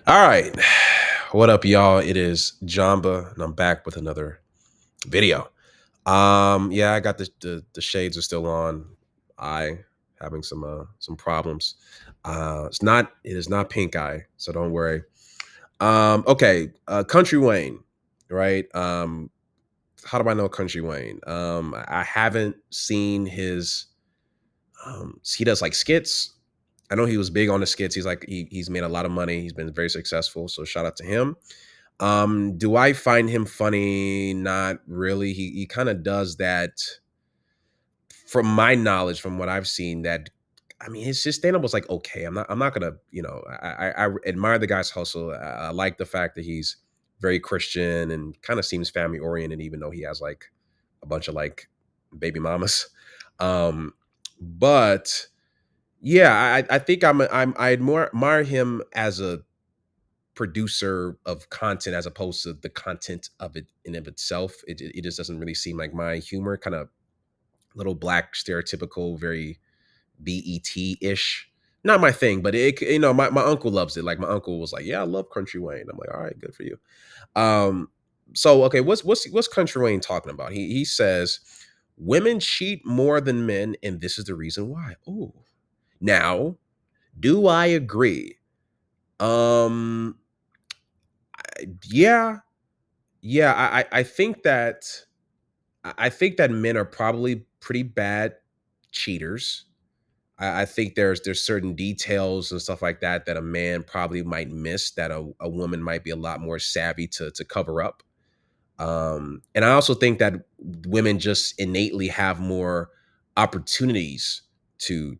All right. What up, y'all? It is Jamba, and I'm back with another video. Yeah, I got the shades are still on. I having some problems. It is not pink eye, so don't worry. Okay, Country Wayne, right? How do I know Country Wayne? I haven't seen his he does like skits. I know he was big on the skits. He's made a lot of money. He's been very successful. So shout out to him. Do I find him funny? Not really. He kind of does that from my knowledge, from what I've seen, that I mean his stand up was like okay. I'm not gonna, I admire the guy's hustle. I like the fact that he's very Christian and kind of seems family oriented, even though he has like a bunch of like baby mamas. Um, but yeah, I think I admire him as a producer of content as opposed to the content of it in of itself. It just doesn't really seem like my humor. Kind of little black stereotypical, very BET ish. Not my thing, but my uncle loves it. Like my uncle was like, "Yeah, I love Country Wayne." I'm like, "All right, good for you." Um, so okay, what's Country Wayne talking about? He says women cheat more than men, and this is the reason why. Ooh, now do I agree? Um, yeah, yeah, I think that I think that men are probably pretty bad cheaters. I think there's certain details and stuff like that that a man probably might miss that a woman might be a lot more savvy to cover up. And I also think that women just innately have more opportunities to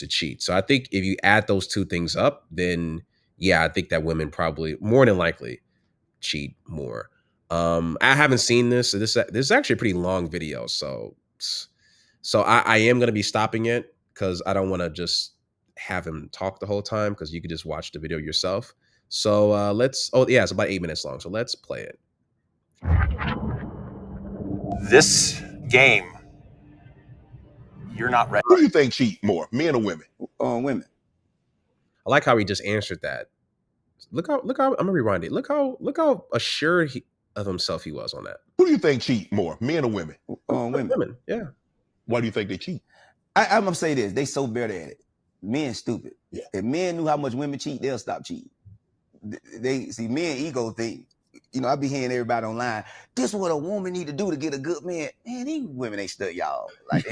cheat. So I think if you add those two things up, then yeah, I think that women probably more than likely cheat more. I haven't seen this. So this is actually a pretty long video, so I am gonna be stopping it because I don't want to just have him talk the whole time because you could just watch the video yourself. So let's. Oh yeah, it's about 8 minutes long. So let's play it. This game, you're not ready. Who do you think cheat more, men or women? Women. I like how he just answered that. Look how I'm gonna rewind it. Look how assured of himself he was on that. Who do you think cheat more, men or women? Women. Women, yeah. Why do you think they cheat? I'm gonna say this: they so better at it. Men stupid. Yeah. If men knew how much women cheat, they'll stop cheating. They see men ego thing. You know, I be hearing everybody online. This is what a woman need to do to get a good man. Man, these women ain't stuck y'all. Like,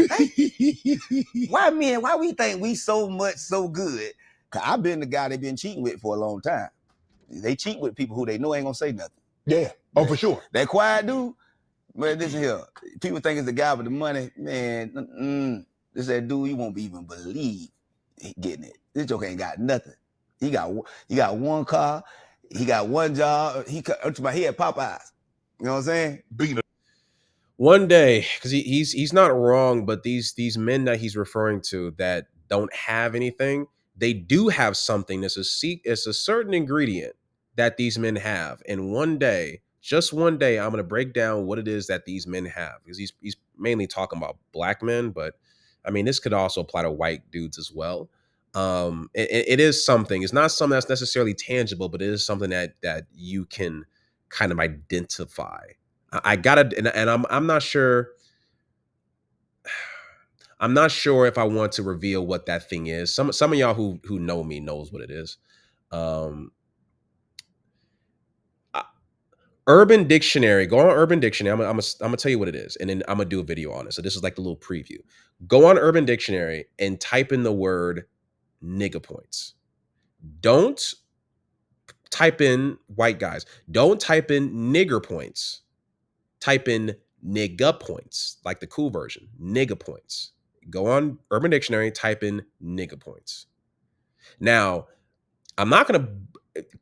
why men? Why we think we so much so good? Cause I've been the guy they been cheating with for a long time. They cheat with people who they know ain't gonna say nothing. Yeah. Oh, for sure. That quiet dude. Man, listen here. People think it's the guy with the money. Man, this that dude you won't even believe he getting it. This joke ain't got nothing. He got one car. He got one job. He had Popeyes. You know what I'm saying? Being One day, because he's not wrong, but these men that he's referring to that don't have anything, they do have something. It's a certain ingredient that these men have. And one day, just one day, I'm gonna break down what it is that these men have. Because he's mainly talking about black men, but I mean this could also apply to white dudes as well. It is something. It's not something that's necessarily tangible, but it is something that you can kind of identify. I gotta, and I'm not sure. I'm not sure if I want to reveal what that thing is. Some of y'all who know me knows what it is. Um, uh, Urban Dictionary. Go on Urban Dictionary. I'm gonna tell you what it is, and then I'm gonna do a video on it. So this is like the little preview. Go on Urban Dictionary and type in the word nigga points. Don't type in white guys. Don't type in nigger points. Type in nigga points, like the cool version, nigga points. Go on Urban Dictionary, type in nigga points. Now, I'm not gonna.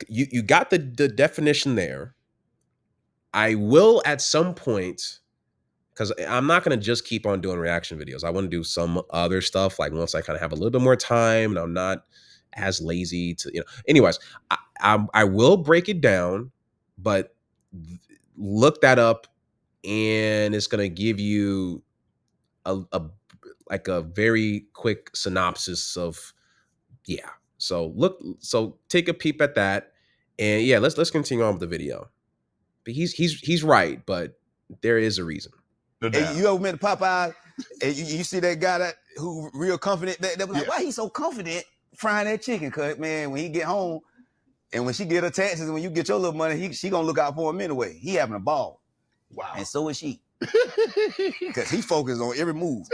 You got the definition there. I will at some point, because I'm not gonna just keep on doing reaction videos. I want to do some other stuff, like once I kind of have a little bit more time and I'm not as lazy to, Anyways, I will break it down, but look that up, and it's gonna give you a like a very quick synopsis of, yeah. So take a peep at that, And yeah, let's continue on with the video. But he's right, but there is a reason. No Hey, doubt. you ever met Popeye? And you see that guy that who real confident? They be like, Yeah. why he so confident frying that chicken? Cause man, when he get home and when she get her taxes and when you get your little money, she gonna look out for him anyway. He having a ball, Wow. and so is she, cause he focused on every move.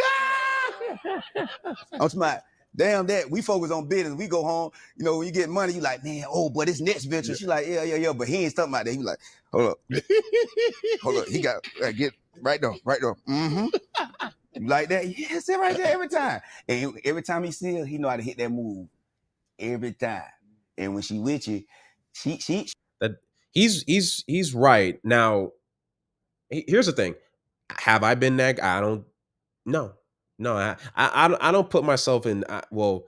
I'm smart. Damn that. We focus on business. We go home. You know, when you get money, you like, man, oh, but this next venture. Yeah. She like, yeah. But he ain't talking about that. He like, hold up. Hold up. He got get right there. Mm-hmm. You like that? Yeah, sit right there every time. And every time he see her, he know how to hit that move. Every time. And when she with you, she That he's right. Now, here's the thing. Have I been that guy? I don't. No, no. I don't put myself in. Well,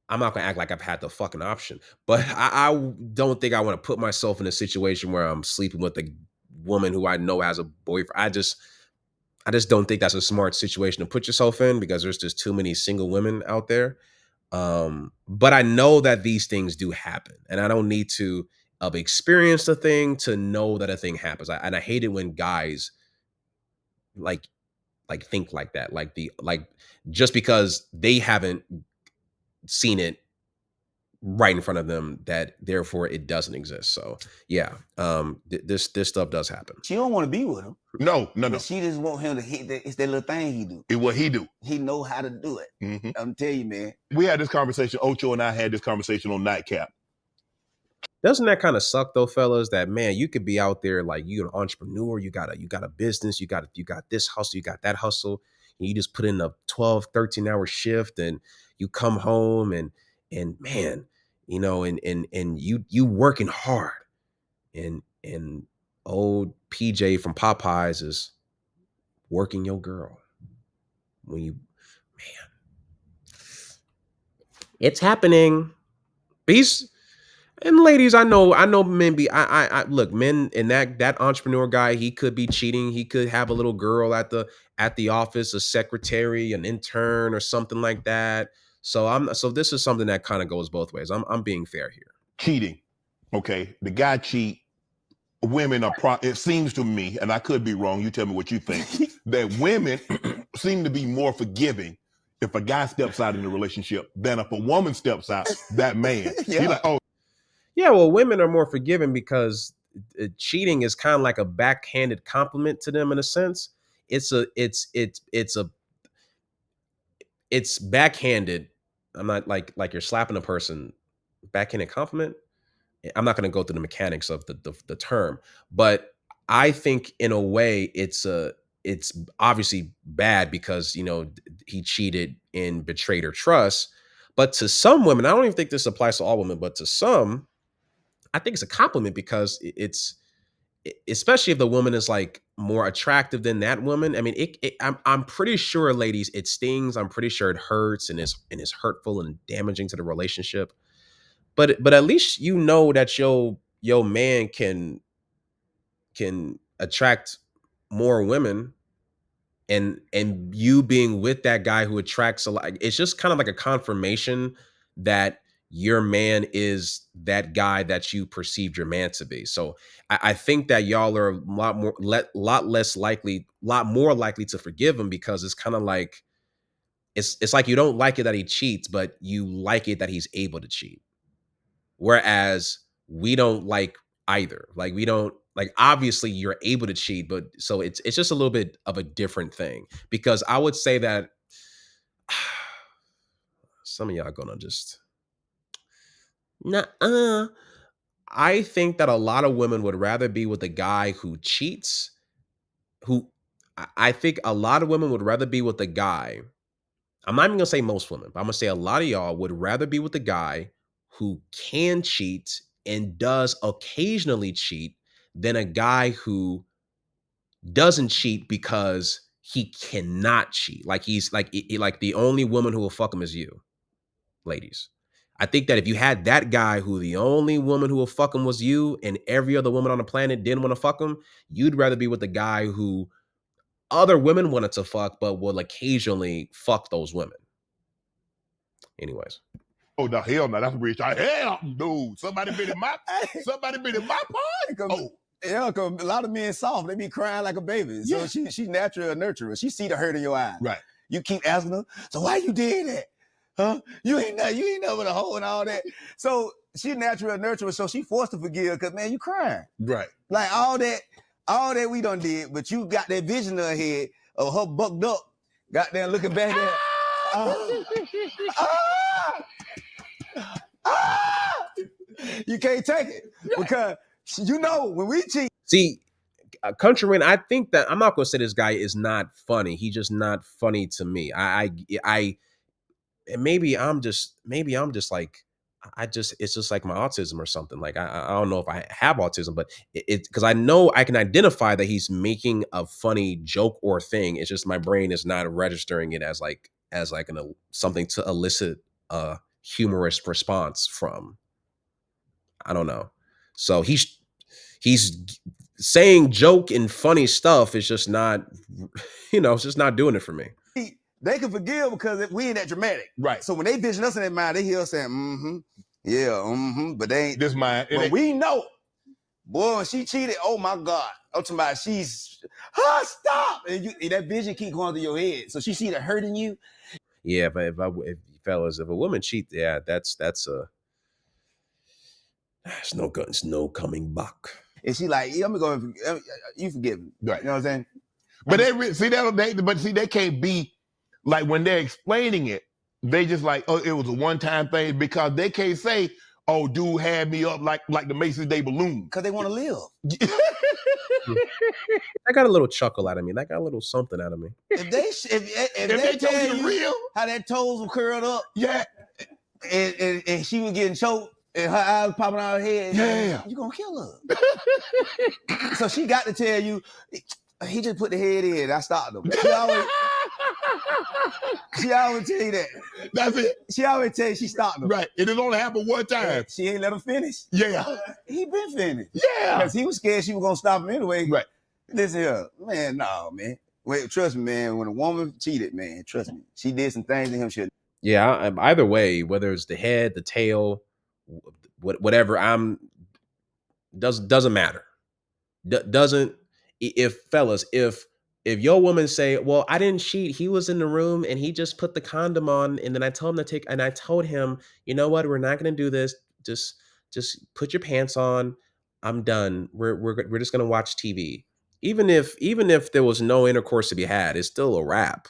I'm not gonna act like I've had the fucking option, but I don't think I want to put myself in a situation where I'm sleeping with a woman who I know has a boyfriend. I just don't think that's a smart situation to put yourself in because there's just too many single women out there. But I know that these things do happen, and I don't need to have experienced a thing to know that a thing happens. And I hate it when guys like think like that, like just because they haven't seen it right in front of them, that therefore it doesn't exist. So yeah, this stuff does happen. she don't want to be with him. No. But she just want him to hit that. It's that little thing he do. It's what he do. He know how to do it. Mm-hmm. I'm telling you, man. We had this conversation. Ocho and I had this conversation on Nightcap. Doesn't that kind of suck though, fellas? That man, you could be out there like you're an entrepreneur, you got a business, you got this hustle, you got that hustle, and you just put in a 12, 13-hour shift, and you come home and man, you know, and you working hard, and old PJ from Popeyes is working your girl. When you, man, it's happening. Peace. And ladies, I know men be I look, men, and that entrepreneur guy, he could be cheating. He could have a little girl at the office, a secretary, an intern, or something like that. So this is something that kind of goes both ways. I'm being fair here. Cheating. Okay. The guy cheat. Women are it seems to me, and I could be wrong, you tell me what you think, that women seem to be more forgiving if a guy steps out in the relationship than if a woman steps out, that man. Yeah. You're like, oh, Yeah, well, women are more forgiving because cheating is kind of like a backhanded compliment to them in a sense. It's backhanded. I'm not like you're slapping a person. Backhanded compliment. I'm not going to go through the mechanics of the term, but I think in a way it's obviously bad because, you know, he cheated and betrayed her trust. But to some women, I don't even think this applies to all women, but to some, I think it's a compliment because especially if the woman is like more attractive than that woman. I mean, I'm pretty sure, ladies, it stings. I'm pretty sure it hurts and is hurtful and damaging to the relationship. But at least you know that your man can attract more women, and you being with that guy who attracts a lot, it's just kind of like a confirmation that your man is that guy that you perceived your man to be. So I think that y'all are a lot more likely to forgive him because it's kind of like it's like you don't like it that he cheats, but you like it that he's able to cheat. Whereas we don't like either. Like we don't like, obviously you're able to cheat, but so it's just a little bit of a different thing. Because I would say that some of y'all gonna just nah. I think that a lot of women would rather be with a guy who cheats, who I think a lot of women would rather be with a guy. I'm not even gonna say most women, but I'm gonna say a lot of y'all would rather be with a guy who can cheat and does occasionally cheat than a guy who doesn't cheat because he cannot cheat. Like he's like the only woman who will fuck him is you, ladies. I think that if you had that guy who the only woman who will fuck him was you, and every other woman on the planet didn't want to fuck him, you'd rather be with the guy who other women wanted to fuck, but will occasionally fuck those women. Anyways. Oh no, hell no, that's rich. Hell no, somebody been in my party. Oh. Yeah, because a lot of men soft, they be crying like a baby. Yeah. So she natural a nurturer. She see the hurt in your eyes. Right. You keep asking her, so why you did that? Huh? You ain't know with a hole and all that. So she natural nurturer, so she forced to forgive because man, you crying. Right. Like all that we done did, but you got that vision in her head of her bucked up, got there looking back there. You can't take it because you know when we cheat. See, Countryman, I think that I'm not gonna say this guy is not funny. He's just not funny to me. And maybe I'm just like it's just like my autism or something. Like I don't know if I have autism, but it's because I know I can identify that he's making a funny joke or thing. It's just my brain is not registering it as like something to elicit a humorous response from. I don't know. So he's saying joke and funny stuff is just not, it's just not doing it for me. They can forgive because we ain't that dramatic. Right. So when they vision us in their mind, they hear us saying, but they ain't. This mine. But we know, boy, when she cheated, oh my God. I'm talking about stop. And that vision keep going through your head. So she see the hurt in you. Yeah, but if a woman cheat, yeah, that's there's no coming back. And she like, yeah, I'm going, you forgive me. Right. You know what I'm saying? But they can't be like when they're explaining it, they just like, oh, it was a one-time thing because they can't say, oh, dude had me up like the Macy's Day balloon. Because they want to live. I got a little chuckle out of me. That got a little something out of me. If they tell you real, how that toes were curled up, yeah, and she was getting choked and her eyes popping out of her head, yeah, you gonna kill her. So she got to tell you, he just put the head in. I stopped him. She always tell you that. That's it. She always tell you she stopped him. Right. It only happened one time. She ain't let him finish. Yeah. He been finished. Yeah. Because he was scared she was gonna stop him anyway. Right. Listen here, man, no, man. Wait, trust me, man. When a woman cheated, man, trust me, she did some things to him. Yeah, either way, whether it's the head, the tail, whatever, doesn't matter. Doesn't if your woman say, well, I didn't cheat, he was in the room and he just put the condom on, and then I told him, you know what, we're not gonna do this. Just put your pants on. I'm done. We're just gonna watch TV. Even if there was no intercourse to be had, it's still a wrap.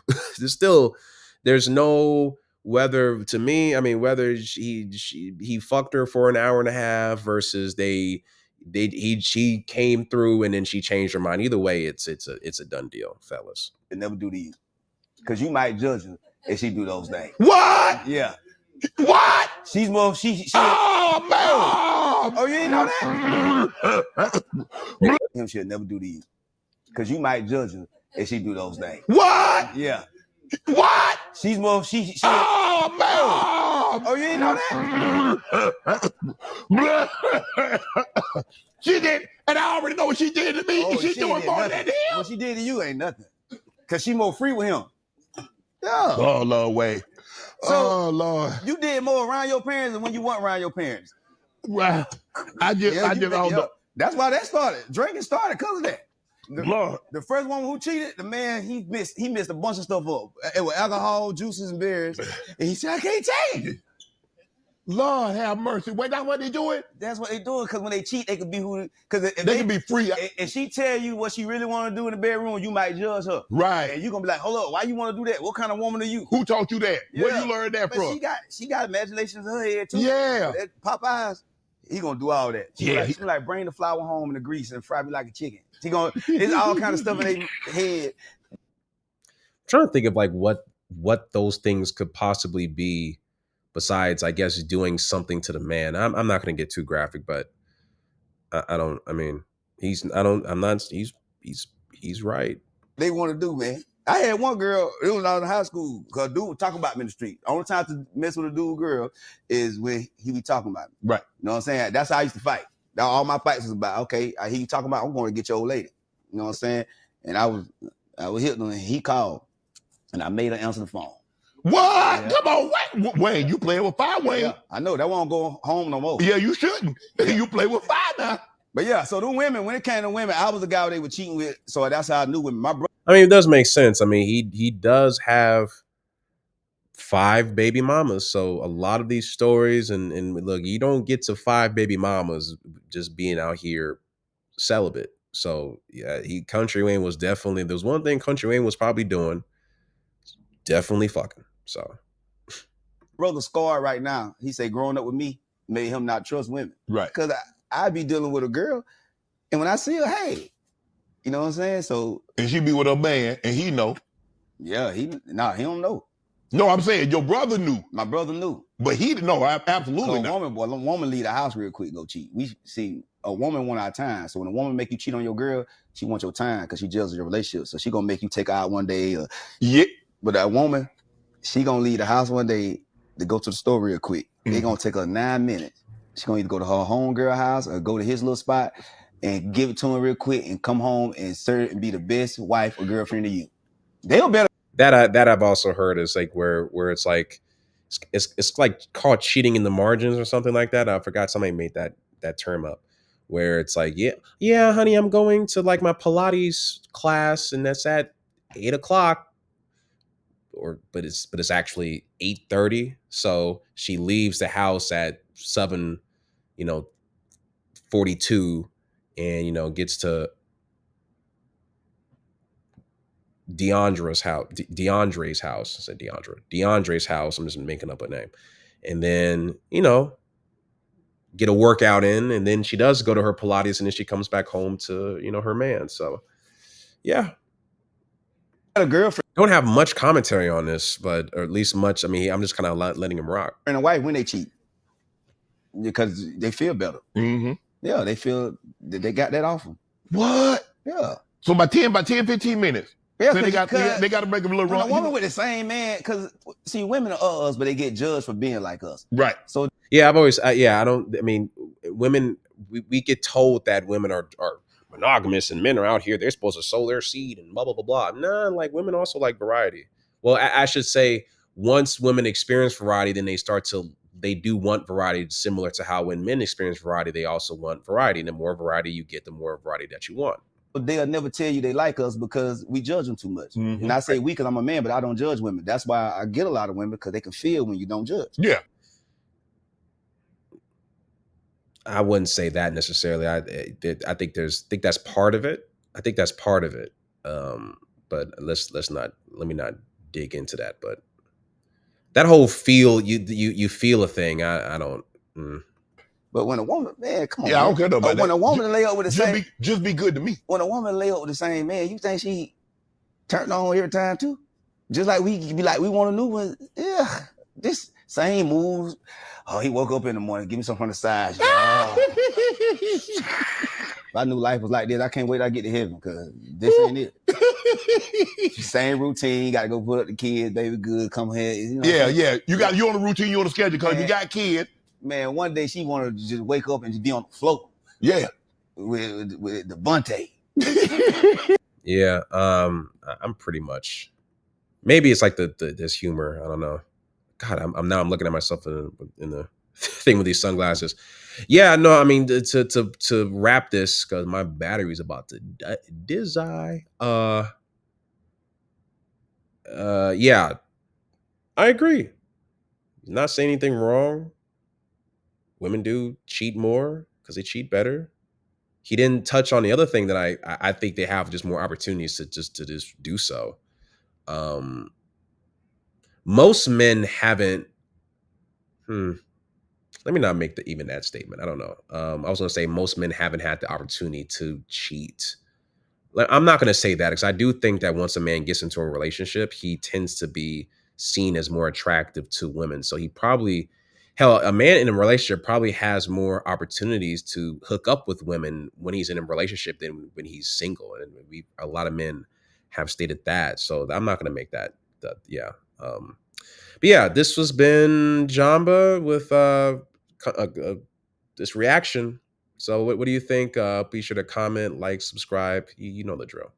There's no whether to me. I mean, whether he fucked her for an hour and a half versus she came through and then she changed her mind. Either way, it's a done deal, fellas. It never do to you, because you might judge her if she do those things. What? Yeah. What? She's more. She. Oh man! Oh, you ain't know that? Him should never do to you, because you might judge her if she do those things. What? Yeah. What? She's more. She. Oh man! Oh, you ain't know that? She did, and I already know what she did to me. She's doing more than him. What she did to you ain't nothing, because she more free with him. Yeah. Oh Lord, wait. So, oh Lord. You did more around your parents than when you weren't around your parents. Well, I just don't know. That's why that started. Drinking started because of that. Lord. The first woman who cheated, the man, he missed a bunch of stuff up. It was alcohol, juices, and beers. And he said, I can't take it. Lord have mercy. Wait, that's what they doing? That's what they doing, because when they cheat, they could be because they can be free. And she tell you what she really want to do in the bedroom, you might judge her. Right. And you're gonna be like, hold up, why you want to do that? What kind of woman are you? Who taught you that? Yeah. Where you learned that from? She got imaginations in her head too. Yeah. Popeyes, he gonna do all that. She like bring the flour home in the grease and fry me like a chicken. It's all kind of stuff in their head. I'm trying to think of like what those things could possibly be, besides, I guess, doing something to the man. I'm not going to get too graphic, but he's right. They want to do, man. I had one girl, it was out in high school, because dude was talking about me in the street. The only time to mess with a dude girl is when he be talking about me. Right. You know what I'm saying? That's how I used to fight. All my fights was about, okay, I hear you talking about, I'm going to get your old lady. You know what I'm saying? And I was hitting him, and he called, and I made her answer the phone. What? Yeah. Come on, what? Wayne, you playing with fire, Wayne? Yeah, I know that won't go home no more. Yeah, you shouldn't. You play with fire now. But yeah, so the women, when it came to women, I was the guy they were cheating with. So that's how I knew women. My brother. I mean, it does make sense. I mean, he does have 5 baby mamas. So a lot of these stories, and look, you don't get to 5 baby mamas just being out here celibate. So yeah, Country Wayne was definitely, there's one thing Country Wayne was probably doing, definitely fucking. So Brother scarred right now. He said growing up with me made him not trust women. Right. Because I be dealing with a girl, and when I see her, hey, you know what I'm saying? So And she be with a man, and he know. yeah, he don't know. No, I'm saying your brother knew, My brother knew. but he didn't know. Absolutely So not. a woman leave the house real quick, go cheat. We see a woman want our time. So when a woman make you cheat on your girl, she wants your time because she jealous of your relationship. So she gonna make you take her out one day. Yeah. But that woman, she gonna leave the house one day to go to the store real quick. It gonna take her 9 minutes. She gonna either go to her homegirl house or go to his little spot and give it to him real quick and come home and serve and be the best wife or girlfriend to you. They'll better. that I've also heard is like where it's like it's like called cheating in the margins or something like that. I forgot, somebody made that term up, where it's like, yeah, honey, I'm going to like my Pilates class, and that's at 8 o'clock, but it's actually 8:30. So she leaves the house at 7, 42, and gets to DeAndre's house. DeAndre's house. I said DeAndre. DeAndre's house. I'm just making up a name. And then, get a workout in, and then she does go to her Pilates, and then she comes back home to, her man. So yeah. A girlfriend Don't have much commentary on this, but or at least much. I mean, I'm just kind of letting him rock. and a wife when they cheat. Because they feel better. Mm-hmm. Yeah, they feel that they got that off them. What? Yeah. So by 10, 15 minutes. Yeah, So they got to make them a little when wrong. a woman with the same man, because see, women are us, but they get judged for being like us. Right. So yeah, I mean, women, we get told that women are monogamous and men are out here, they're supposed to sow their seed and blah, blah, blah, blah. Nah, like women also like variety. Well, I should say, once women experience variety, then they do want variety, similar to how when men experience variety, they also want variety. And the more variety you get, the more variety that you want. they'll never tell you they like us because we judge them too much. Mm-hmm. And I say we because I'm a man, but I don't judge women. That's why I get a lot of women, because they can feel when you don't judge. Yeah. I wouldn't say that necessarily. I think that's part of it. I think that's part of it. But let me not dig into that. But that whole feel, you feel a thing. I don't. But when a woman, man, come on. Yeah, man. I don't care about that. When a woman lay up with the same, just be good to me. When a woman lay up with the same man, you think she turned on every time too? Just like we be like, we want a new one. Yeah, this same moves. Oh, he woke up in the morning, give me some from the side. Oh. If I knew life was like this, I can't wait till I get to heaven, because this ain't it. Same routine, got to go put up the kids, baby good, come here. You know yeah. You on a routine, you on a schedule, because if you got kids. Man, one day she wanted to just wake up and just be on the floor. Yeah. With the Bunte. Yeah, I'm pretty much. Maybe it's like this humor. I don't know. God, I'm looking at myself in the thing with these sunglasses. Yeah, no, I mean, to wrap this, because my battery's about to die. Yeah, I agree. Not saying anything wrong. Women do cheat more because they cheat better. He didn't touch on the other thing that I think they have just more opportunities to just do so. Most men haven't. Let me not make even that statement. I don't know. I was going to say most men haven't had the opportunity to cheat. I'm not going to say that, because I do think that once a man gets into a relationship, he tends to be seen as more attractive to women. So he probably, a man in a relationship probably has more opportunities to hook up with women when he's in a relationship than when he's single. And a lot of men have stated that. So I'm not going to make that. Yeah. But yeah, this has been Jamba with this reaction. So what do you think? Be sure to comment, like, subscribe. You know the drill.